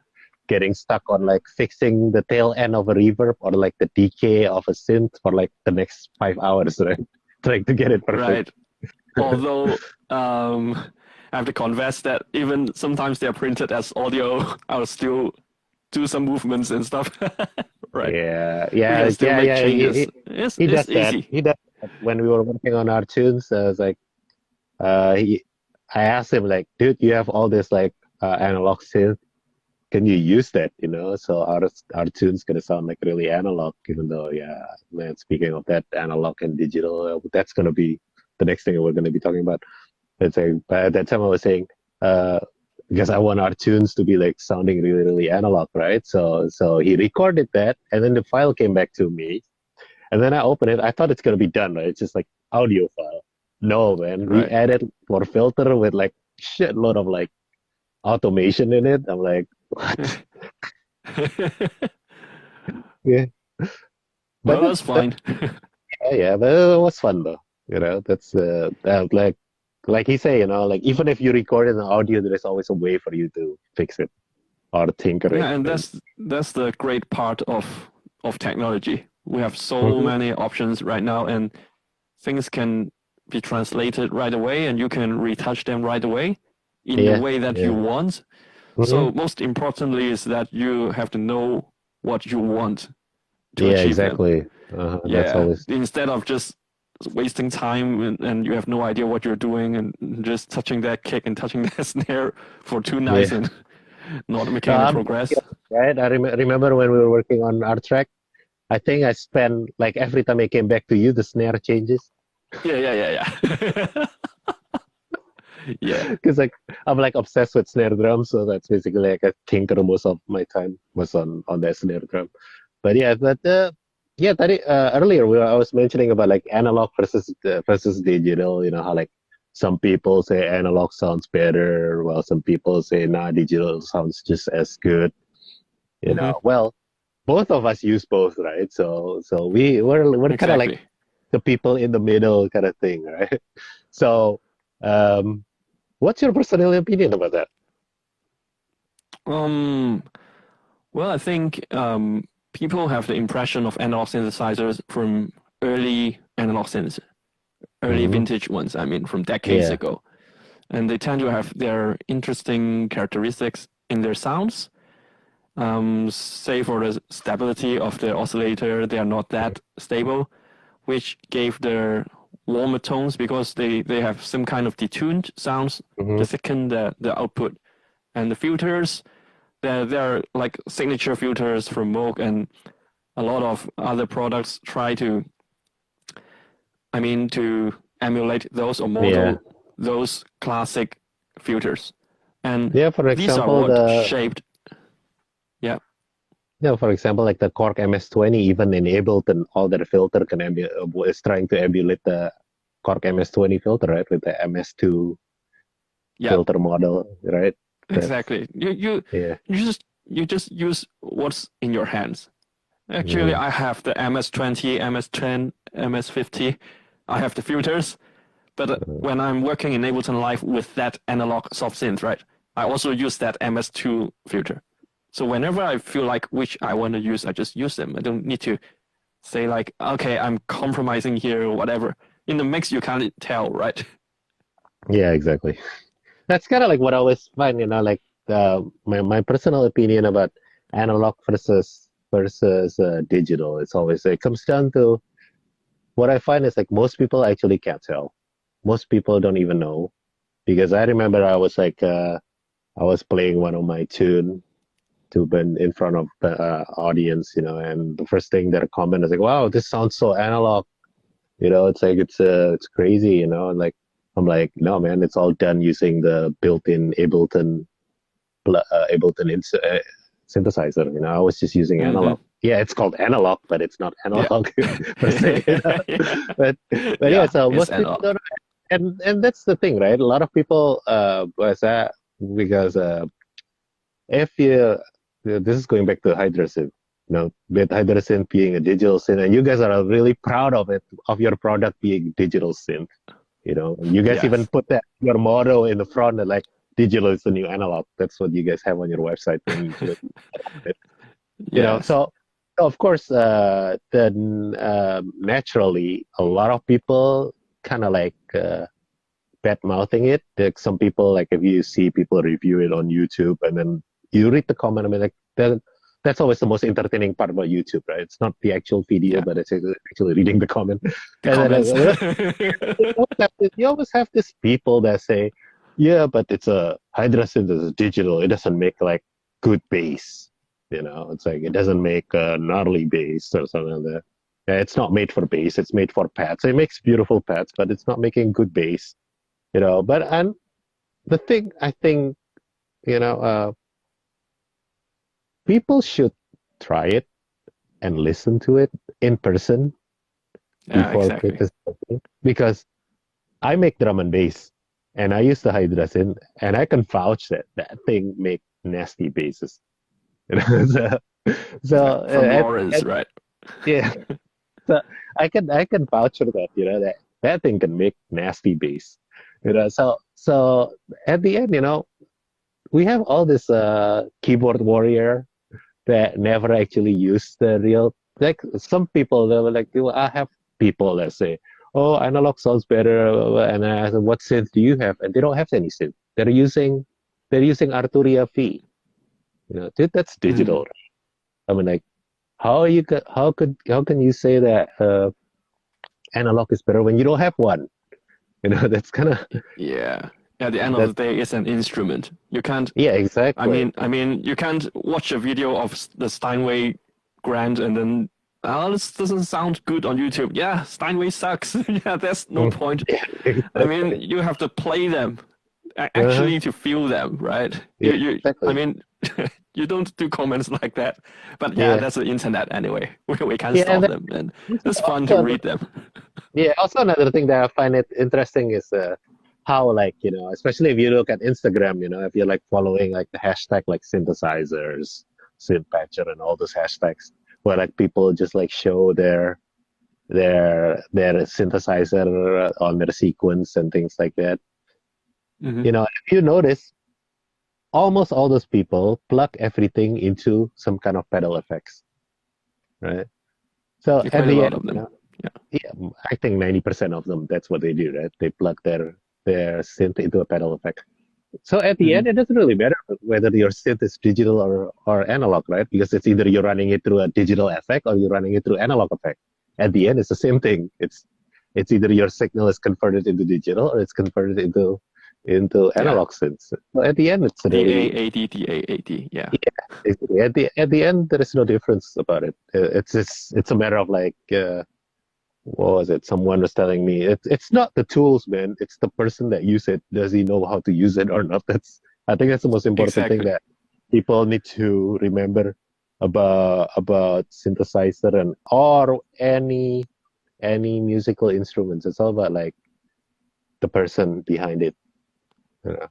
getting stuck on like fixing the tail end of a reverb or like the decay of a synth for like the next 5 hours, right? Trying to get it perfect. right. Although I have to confess that even sometimes they're printed as audio, I'll still do some movements and stuff. Right. Yeah, We can yeah, still yeah, make yeah. changes. He It's does that. easy. He does that. When we were working on our tunes, I was like, he, I asked him like, dude, you have all this like analog synth. Can you use that? So our tune's gonna sound like really analog, even though, yeah, man. Speaking of that, analog and digital, that's gonna be the next thing we're gonna be talking about. It's like, but at that time I was saying, uh, because I want our tunes to be like sounding really, really analog, right? So he recorded that, and then the file came back to me, and then I opened it. I thought it's gonna be done, right? It's just like audio file. No, man, we Right. added more filter with like shitload of like automation in it. I'm like, what? Yeah, but Well, that's that's fine. yeah, but it was fun though. That's like he say, like even if you record it in audio, there is always a way for you to fix it or tinker Yeah, it. and And that's the great part of technology. We have so Mhm. many options right now, and things can be translated right away, and you can retouch them right away in the Yeah, way that you yeah, want. hmm So most importantly is that you have to know what you want to yeah, achieve them. exactly. That's Yeah, always instead of just wasting time and you have no idea what you're doing and just touching that kick and touching that snare for 2 nights yeah. and not making No, any I'm progress. right. I remember when we were working on our track. I think I spent like every time I came back to you, the snare changes. Yeah. Yeah. Because like I'm like obsessed with snare drum, so that's basically like I tinker most of my time was on that snare drum. But yeah, yeah, earlier I was mentioning about like analog versus digital. How like some people say analog sounds better, while some people say nah, digital sounds just as good. Hmm. Well, both of us use both, right? So we're kind of like Exactly. the people in the middle kind of thing, right? So, um, what's your personal opinion about that? Um, well, I think people have the impression of analog synthesizers from early analog synths, early Hmm. vintage ones, I mean, from decades Yeah. ago. And they tend to have their interesting characteristics in their sounds. Say for the stability of the oscillator, they are not that stable, which gave their warmer tones because they have some kind of detuned sounds Hmm. to thicken the output. And the filters, they're like signature filters from Moog, and a lot of other products try to, I mean, to emulate those or Yeah. model those classic filters. And Yeah. For these are example, what shaped, yeah, for example, like the Korg MS-20, even in Ableton, all their filter is trying to emulate the Korg MS-20 filter, right? With the MS2 yeah, filter model, right? That's exactly. yeah. You just use what's in your hands. Actually, Hmm. I have the MS-20, MS-10, MS-50. I have the filters, but when I'm working in Ableton Live with that analog soft synth, right, I also use that MS2 filter. So whenever I feel like which I want to use, I just use them. I don't need to say like, okay, I'm compromising here or whatever. In the mix, you can't tell, right? Yeah, exactly. That's kind of like what I always find, like my personal opinion about analog versus digital. It's always it comes down to what I find is like most people actually can't tell. Most people don't even know because I remember I was like I was playing one of my tune to been in front of the audience, and the first thing that a comment is like, "Wow, this sounds so analog." It's like it's crazy, and like I'm like, no, man, it's all done using the built-in Ableton synthesizer. I was just using Mm-hmm. analog. Yeah, it's called analog, but it's not Yeah. analog per se. Yeah. But yeah, Yeah, so it's most people analog. don't, and that's the thing, right? A lot of people was that because if you this is going back to Hydrasynth, with Hydrasynth being a digital synth, and you guys are really proud of it, of your product being digital synth. And you guys even Yes. put that your motto in the front, that like digital is the new analog. That's what you guys have on your website when you it. Yes. So of course, then naturally, a lot of people kind of like bad mouthing it. Like some people, like if you see people review it on YouTube, and then you read the comment, I mean, like that's always the most entertaining part about YouTube, right? It's not the actual video, Yeah. but it's actually reading the comment. The And then comments. you always have these people that say, yeah, but it's a Hydrasynth is digital. It doesn't make like good bass. It's like it doesn't make a gnarly bass or something like that. Yeah, it's not made for bass. It's made for pads. It makes beautiful pads, but it's not making good bass. But and the thing I think, you know, uh, people should try it and listen to it in person Yeah, before exactly. criticizing, because I make drum and bass, and I use the Hydrasynth, and I can vouch that that thing make nasty basses. So, so Yeah. From at, Lawrence, right? yeah, so I can vouch for that. That thing can make nasty bass. So at the end, we have all this keyboard warrior that never actually use the real, like some people they were like, "Well, I have people that say, oh, analog sounds better," and I said, what synth do you have? And they don't have any synth. They're using Arturia V. Dude, that's Mm. digital. I mean, like, how can you say that analog is better when you don't have one? That's kind of Yeah. At the end of that. the day, it's an instrument. You can't. Yeah, I exactly. mean, I mean, you can't watch a video of the Steinway Grand and then, oh, this doesn't sound good on YouTube. Yeah, Steinway sucks. Yeah, there's no Mm. point. Yeah, I mean, exactly. you have to play them, Uh-huh. actually to feel them, right? Yeah, I exactly. mean, you don't do comments like that. But yeah, Yeah. that's the internet anyway. We can't Yeah, and stop them, and it's fun to also, read them. yeah, also another thing that I find it interesting is how, like, especially if you look at Instagram, if you're like following like the hashtag like synthesizers, synthpatcher, and all those hashtags, where like people just like show their synthesizer on their sequence and things like that. Hmm. If you notice, almost all those people plug everything into some kind of pedal effects, right? So Yeah, at quite a the lot end, of them. Yeah. yeah, I think 90% of them, that's what they do, right? They plug their synth into a pedal effect. So at the Hmm. end, it doesn't really matter whether your synth is digital or analog, right? Because it's either you're running it through a digital effect or you're running it through analog effect. At the end, it's the same thing. It's either your signal is converted into digital or it's converted into Yeah. analog synths. So at the end, it's really, DAAD, DAAD. Yeah. yeah. At the end, there is no difference about it. It's a matter of like what was it? Someone was telling me it's not the tools, man. It's the person that use it. Does he know how to use it or not? I think that's the most important thing Exactly. that people need to remember about synthesizer and or any musical instruments. It's all about like the person behind it. You know?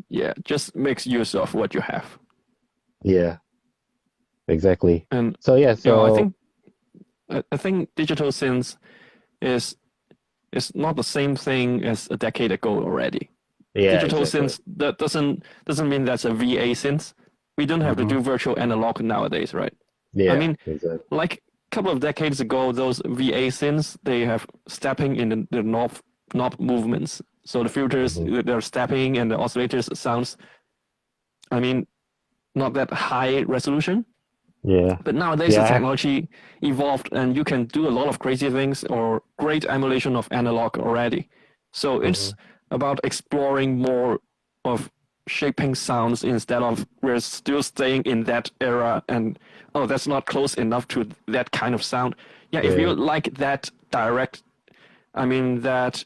Yeah. Just makes use of what you have. Yeah, exactly. And So yeah, I so think I think digital synths is is not the same thing as a decade ago already. yeah, Digital exactly. synths that doesn't mean that's a VA synth. We don't have to Hmm. do virtual analog nowadays, right? I Yeah, mean, exactly. like a couple of decades ago, those VA synths they have stepping in the knob movements. So the filters Hmm. they're stepping and the oscillators sounds. I mean, not that high resolution. Yeah, But nowadays the yeah. technology evolved and you can do a lot of crazy things or great emulation of analog already. So it's Mhm. about exploring more of shaping sounds instead of we're still staying in that era and oh that's not close enough to that kind of sound. Yeah, if you like that direct, I mean that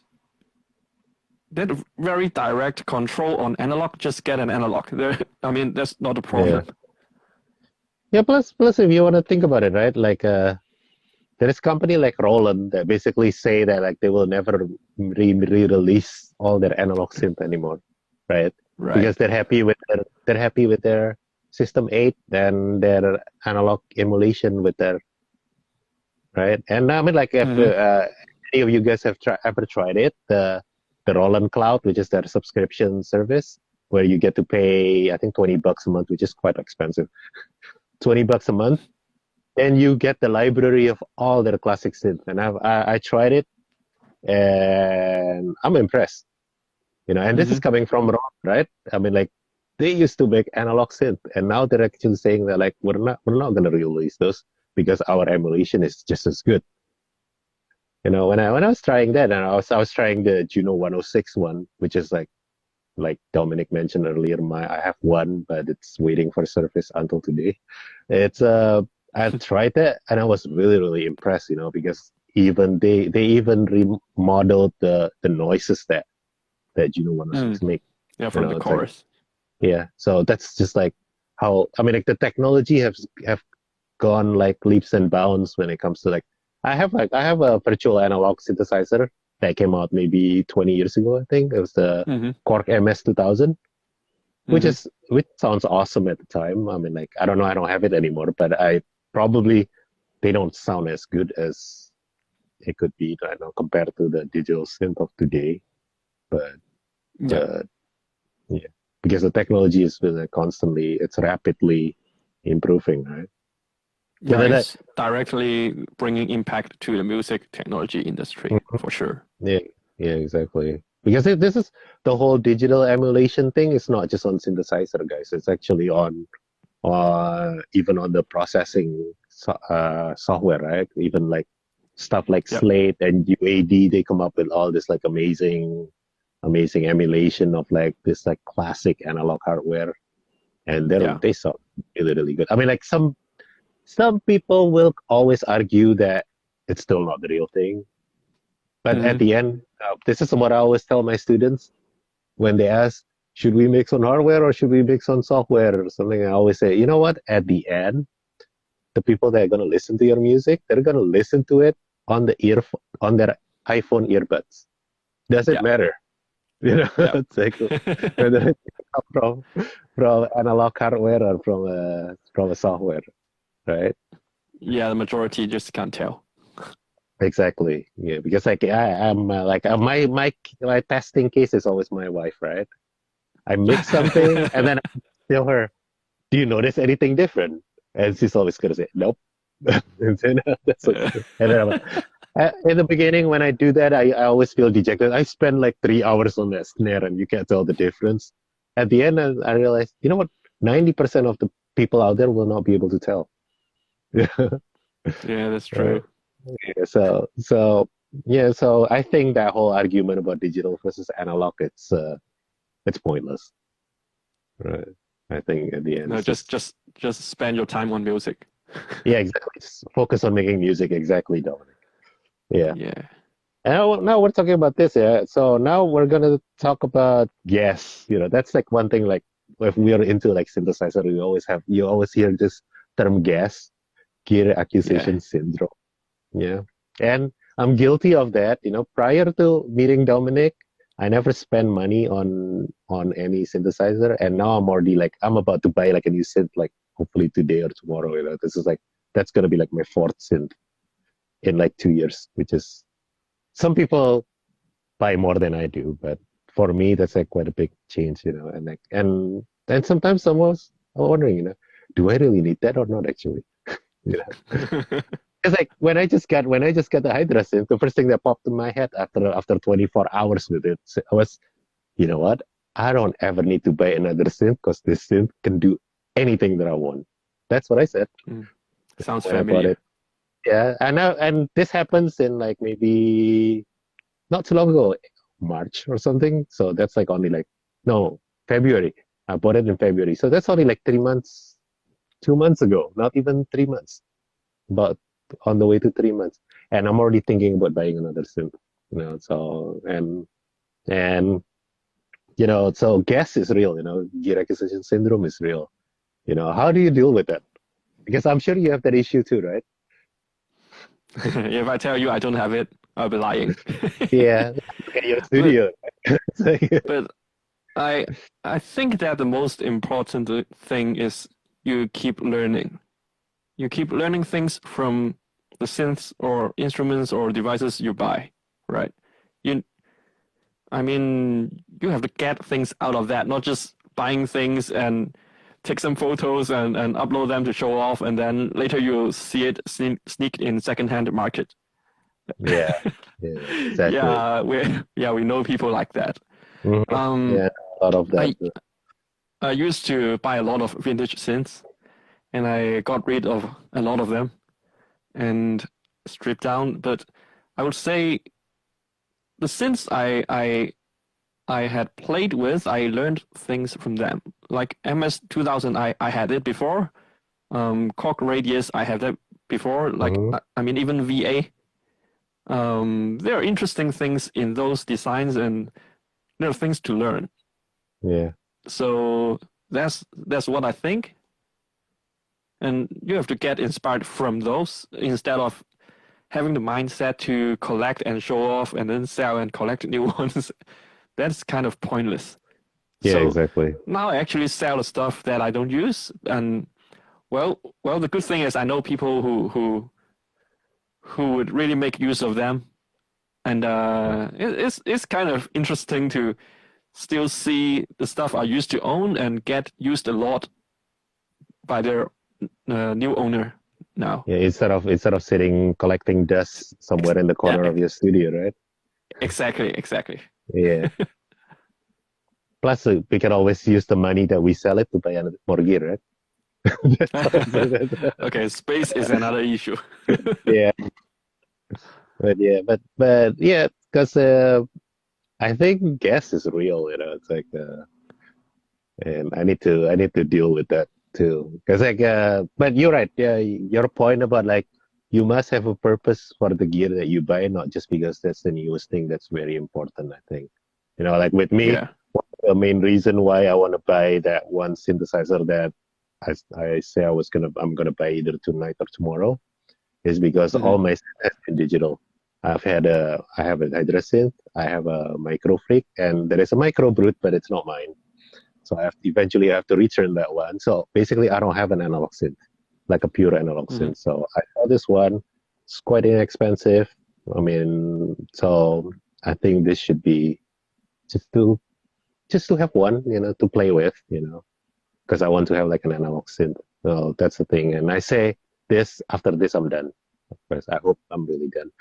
very direct control on analog, just get an analog. I mean that's not a problem. Yeah, plus if you want to think about it, right? Like there is a company like Roland that basically say that like they will never re-release all their analog synth anymore, right? Right. Because they're happy with their System 8 and their analog emulation with their right. And I mean, like if any of you guys have ever tried it, the Roland Cloud, which is their subscription service, where you get to pay I think $20 a month, which is quite expensive. $20 a month, and you get the library of all their classic synth. And I tried it, and I'm impressed. You know, and this is coming from Roland, right? I mean, like they used to make analog synth, and now they're actually saying that like we're not gonna release those because our emulation is just as good. You know, when I was trying that, and I was trying the Juno 106 one, which is like Dominic mentioned earlier, I have one, but it's waiting for service until today. It's I tried that and I was really impressed, you know, because even they even remodeled the noises that Juno 106 make. Yeah, from the chorus. Like, yeah, so that's just like how I mean, like the technology have gone like leaps and bounds when it comes to like I have a virtual analog synthesizer that came out maybe 20 years ago. I think it was the Korg MS 2000, which sounds awesome at the time. I mean, like I don't know, I don't have it anymore, but they don't sound as good as it could be, I know, compared to the digital synth of today. But yeah, because the technology is constantly, it's rapidly improving, right? Yeah, it's directly bringing impact to the music technology industry for sure. Yeah, exactly. Because this is the whole digital emulation thing. It's not just on synthesizer, guys. It's actually on even on the processing software, right? Even like stuff like Slate and UAD, they come up with all this like amazing emulation of like this like classic analog hardware, and they sound really good. I mean, like some people will always argue that it's still not the real thing. But at the end, this is what I always tell my students when they ask, should we mix on hardware or should we mix on software or something? I always say, you know what? At the end, the people that are going to listen to your music, they're going to listen to it on their iPhone earbuds. Doesn't matter. You know, it's like whether it comes from analog hardware or from a software. Right? Yeah, the majority just can't tell. Exactly. Yeah, because like I'm my testing case is always my wife, right? I mix something and then I tell her, "Do you notice anything different?" And she's always gonna say, "Nope." And then that's okay. And then in the beginning, when I do that, I always feel dejected. I spend like 3 hours on that snare, and you can't tell the difference. At the end, I realized, you know what? 90% of the people out there will not be able to tell. Yeah, that's true. Yeah, so I think that whole argument about digital versus analog, it's pointless. Right. I think at the end, no, just spend your time on music. Yeah, exactly. Just focus on making music. Exactly, Dominic. Yeah. Yeah. And now we're talking about this. Yeah. So now we're gonna talk about gas. You know, that's like one thing. Like if we are into like synthesizer, you always hear this term gas, gear acquisition syndrome. Yeah. And I'm guilty of that. You know, prior to meeting Dominic, I never spent money on any synthesizer, and now I'm already like I'm about to buy like a new synth, like hopefully today or tomorrow. You know, that's gonna be like my fourth synth in like 2 years, which is some people buy more than I do, but for me that's like quite a big change, you know. And like and sometimes someone's wondering, you know, do I really need that or not actually? You know. It's like when I just got the Hydrasynth, the first thing that popped in my head after 24 hours with it was, you know what? I don't ever need to buy another synth because this synth can do anything that I want. That's what I said. Sounds when familiar. I bought it. Yeah, and this happens in like maybe not too long ago, March or something. So that's like only like no February. I bought it in February. So that's only like 3 months, 2 months ago, not even 3 months, but on the way to 3 months. And I'm already thinking about buying another synth, so, and, so guess is real, gear acquisition syndrome is real. How do you deal with that? Because I'm sure you have that issue too, right? If I tell you I don't have it, I'll be lying. Yeah, look at your But studio. It's like- but I I think that the most important thing is you keep learning. You keep learning things from the synths or instruments or devices you buy, right? You I mean, you have to get things out of that, not just buying things and take some photos and upload them to show off, and then later you see it sneak in secondhand market. yeah, yeah, exactly. We know people like that. Yeah, a lot of that. I I used to buy a lot of vintage synths, and I got rid of a lot of them and stripped down. But I would say the synths I had played with, I learned things from them. Like MS-2000, I had it before. Cork Radius, I had that before. Like I mean, even VA. There are interesting things in those designs, and there are things to learn. Yeah, So that's what I think. And you have to get inspired from those instead of having the mindset to collect and show off and then sell and collect new ones. That's kind of pointless. yeah, So exactly. now I actually sell the stuff that I don't use, and well, the good thing is I know people who would really make use of them, and it's kind of interesting to still see the stuff I used to own and get used a lot by their new owner now. Yeah, instead of sitting collecting dust somewhere in the corner Yeah, of your studio, right? exactly. Yeah. Plus, we can always use the money that we sell it to buy more gear, right? Okay, space is another issue. Yeah, but yeah, because I think gas is real. It's like, and I need to deal with that too. Because like, but you're right. Yeah, your point about like you must have a purpose for the gear that you buy, not just because that's the newest thing. That's very important. I think. Like with me, Yeah. the main reason why I want to buy that one synthesizer that I say I'm gonna buy either tonight or tomorrow is because all Mm-hmm. my stuff has been digital. I have a Hydrasynth, I have a Microfreak, and there is a micro brute, but it's not mine. So eventually I have to return that one. So basically, I don't have an analog synth, like a pure analog Mm-hmm. synth. So I saw this one. It's quite inexpensive. I mean, so I think this should be just to just to have one, to play with, because I want to have like an analog synth. So that's the thing. And I say this after this, I'm done. Of course, I hope I'm really done.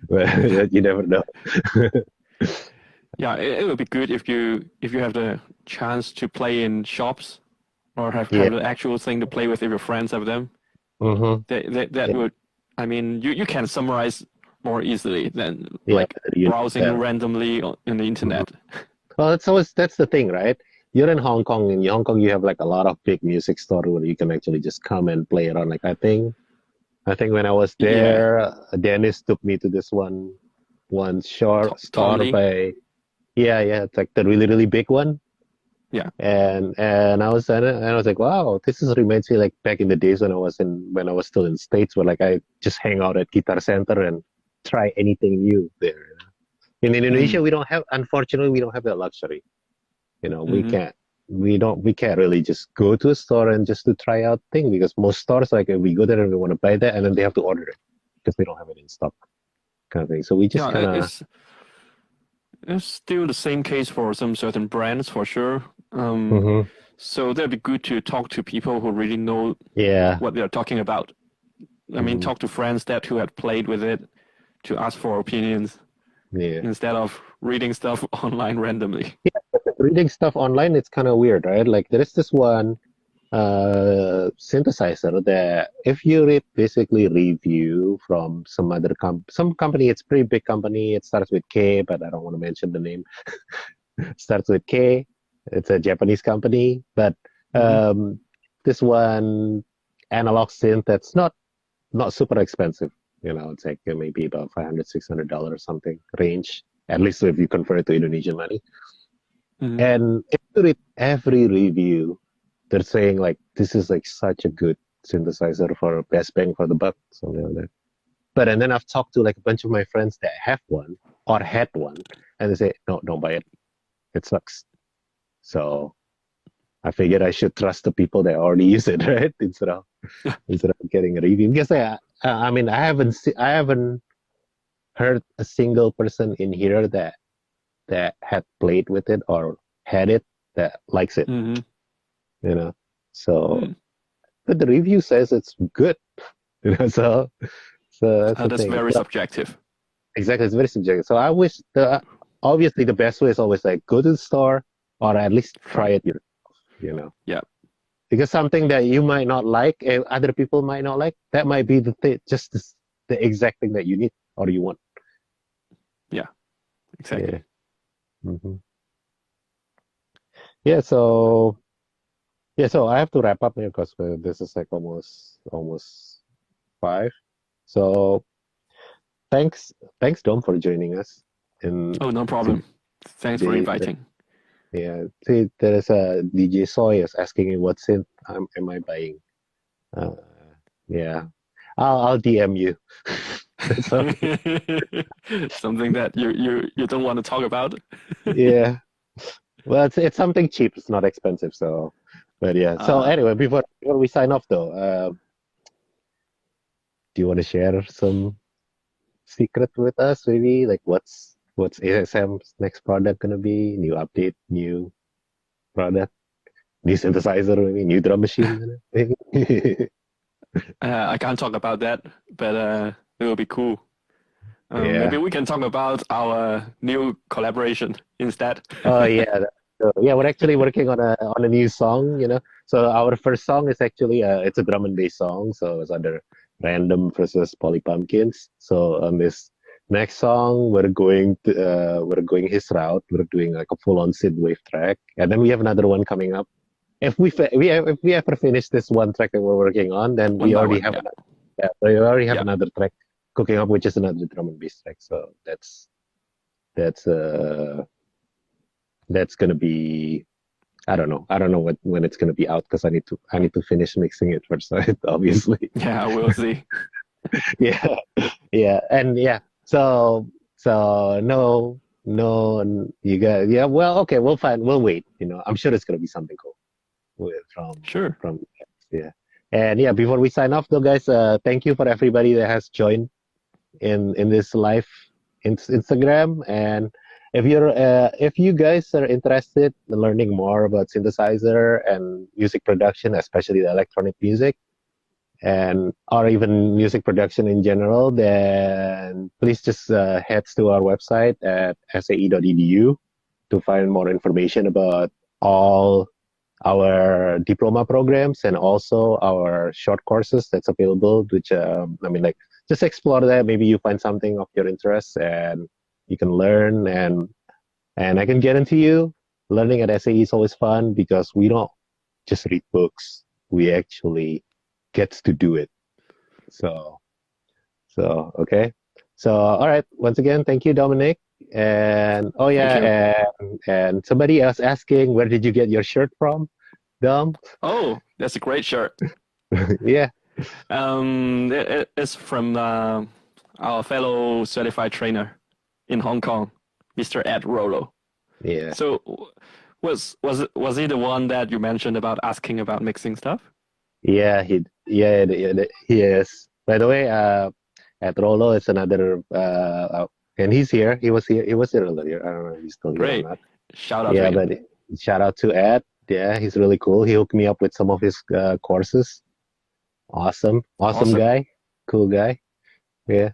But you never know. Yeah, it would be good if you have the chance to play in shops or Yeah. have the actual thing to play with if your friends have them. Mm-hmm. That Yeah. would, I mean, you can summarize more easily than Yeah. like You browsing know, randomly on the mhm. internet. Well, that's the thing, right? You're in Hong Kong. In Hong Kong, you have like a lot of big music store where you can actually just come and play around. Like I think when I was Yeah, there, Dennis took me to this one store Totally. by yeah, it's like the really really big one. Yeah. And I was like, wow, this is reminds me like back in the days when I was still in States, where like I just hang out at Guitar Center and try anything new there. In Mm-hmm. Indonesia, unfortunately we don't have that luxury. We Mm-hmm. can't really just go to a store and just to try out thing, because most stores, like, if we go there and we want to buy that, and then they have to order it because they don't have it in stock, kind of thing. So we just Yeah, kind of it's still the same case for some certain brands for sure. hmm So that'd be good to talk to people who really know yeah. what they're talking about. I mean, hmm talk to friends that who had played with it to ask for opinions yeah. instead of reading stuff online randomly. Reading stuff online, it's kind of weird, right? Like there is this one synthesizer that if you read basically review from some company, it's pretty big company. It starts with K, but I don't want to mention the name. It starts with K. It's a Japanese company, but Hmm. this one analog synth that's not super expensive. It's like maybe about $500-$600 or something range. At least if you convert it to Indonesian money. Hmm. And if you read every review, they're saying like this is like such a good synthesizer for best bang for the buck, something like that. But and then I've talked to like a bunch of my friends that have one or had one, and they say, no, don't buy it. It sucks. So I figured I should trust the people that already use it, right? Instead of getting a review. Because I mean, I haven't heard a single person in here that had played with it or had it that likes it. Hmm. You know, so Hmm. but the review says it's good. So that's the That's thing. very So, subjective. exactly, it's very subjective. So I wish obviously the best way is always like go to the store or at least try Right. it yourself. You know, Yeah. because something that you might not like and other people might not like, that might be just the exact thing that you need or you want. Yeah. Yeah. Exactly. Hmm. Yeah. So I have to wrap up here because this is like almost 5. So thanks Dom for joining us. And Oh, no see, problem. Thanks for the inviting. yeah, see, there is a DJ Soy is asking me what synth am I buying. Uh, yeah, I'll DM you. So Something that you don't want to talk about. yeah, well, it's something cheap. It's not expensive. So, but yeah. So uh, anyway, before we sign off though, do you want to share some secret with us? Maybe like what's ASM's next product gonna be? New update, new product, new synthesizer, maybe new drum machine, maybe. I can't talk about that, but it will be cool. Maybe Yeah. we can talk about our new collaboration instead. Oh yeah. Yeah, we're actually working on a new song. So our first song is actually it's a drum and bass song. So it's under Random versus Polly Pumpkins. So on this next song, we're going his route. We're doing like a full on synthwave track, and then we have another one coming up. If we ever finish this one track that we're working on, then One by one, yeah. we already have Yeah. another track cooking up, which is another drum and bass track. So that's that's gonna be. I don't know. I don't know when it's gonna be out because I need to finish mixing it first, right? Obviously. Yeah, we'll see. Yeah, yeah, and yeah. So no, you got yeah. Well, okay, we'll find. We'll wait. I'm sure it's gonna be something cool from Sure. from yeah. And yeah, before we sign off though, guys, thank you for everybody that has joined in this live Instagram. And if you guys are interested in learning more about synthesizer and music production, especially the electronic music, and or even music production in general, then please just head to our website at sae.edu to find more information about all our diploma programs and also our short courses that's available, which I mean, like, just explore that. Maybe you find something of your interest and you can learn. And I can guarantee you, learning at SAE is always fun because we don't just read books. We actually get to do it. So, okay. So, all right. Once again, thank you, Dominic. And oh Thank you. yeah, and somebody else asking, where did you get your shirt from, Dom? Oh, that's a great shirt. Yeah. It's from our fellow certified trainer in Hong Kong, Mr. Ed Rollo. Yeah. So, was he the one that you mentioned about asking about mixing stuff? Yeah, he is. By the way, at Rolo is another and he's here. He was here earlier. I don't know if he's still here or Great. not. Shout out to Yeah, him. but shout out to Ed. Yeah, he's really cool. He hooked me up with some of his courses. Awesome. Awesome Awesome. guy. Cool guy. Yeah.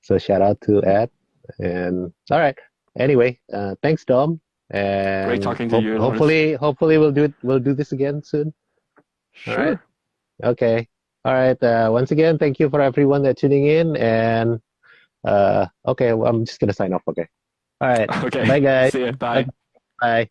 So shout out to Ed. And all right. Anyway, thanks Dom. Great And talking to you, Lawrence. hopefully we'll do this again soon. All right. Sure. Okay. All right. Once again, thank you for everyone that tuning in. And okay, well, I'm just gonna sign off. Okay. All right. Okay. Bye, guys. See you. Bye. Okay, bye.